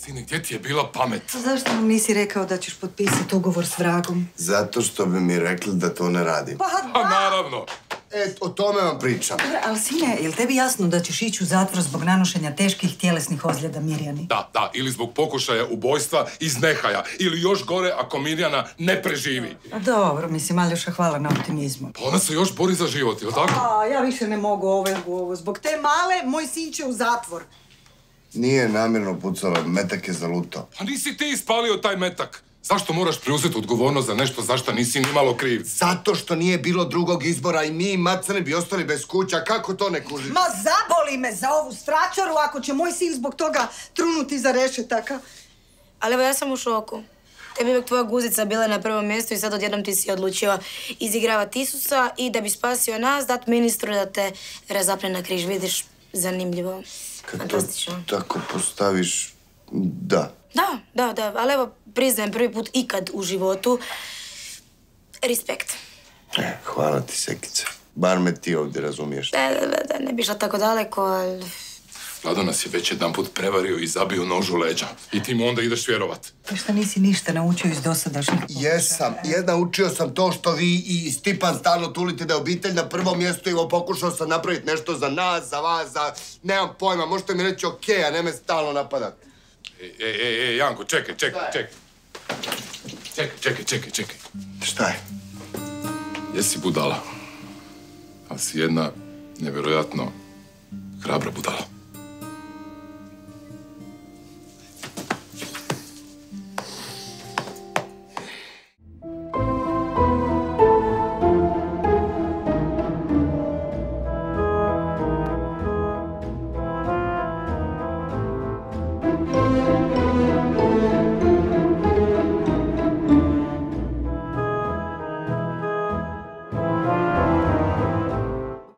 Sine, gdje ti je bila pamet? Zašto nam nisi rekao da ćeš potpisati ugovor s vragom? Zato što bi mi rekli da to ne radim. Pa naravno. O tome vam pričam. Dobro, ali sine, je li tebi jasno da ćeš ići u zatvor zbog nanošenja teških tjelesnih ozljeda Mirjani? Da, ili zbog pokušaja ubojstva iz nehaja. Ili još gore ako Mirjana ne preživi. Dobro, mislim, Aljoša, hvala na optimizmu. Pa ona se još bori za život, jel tako? Ja više ne mogu ovo. Zbog te male, moj sin će u zatvor. Nije namjerno pucala, metak je zalutao. Pa nisi ti ispalio taj metak. Zašto moraš preuzeti odgovornost za nešto za što nisi nimalo kriv? Zato što nije bilo drugog izbora i mi, macani, bi ostali bez kuća. Kako to ne kužite? Ma zaboli me za ovu stračaru ako će moj sin zbog toga trunuti za rešetaka. Ali evo, ja sam u šoku. Tebi uvijek tvoja guzica bila na prvom mjestu i sad odjednom ti si odlučio izigravati Isusa i da bi spasio nas, dat ministru da te razapne na križ. Vidiš, zanimljivo. Kad to tako postaviš, da. Da, ali evo, priznajem prvi put ikad u životu. Respekt. Hvala ti, Sekice. Bar me ti ovdje razumiješ. Da, ne bi išla tako daleko, ali... Vlado nas je već jedanput prevario i zabio nož u leđa. I ti mu onda ideš vjerovat. Pa šta nisi ništa naučio iz dosadašnjih pokušaja? Jesam. Naučio sam to što vi i Stipan stalno tulite da je obitelj na prvom mjestu i pokušao sam napraviti nešto za nas, za vas, za... Nemam pojma, možete mi reći okej, a ne me stalno napadat. Janko, čekaj. Čekaj. Šta je? Jesi budala, ali si jedna nevjerojatno hrabra budala.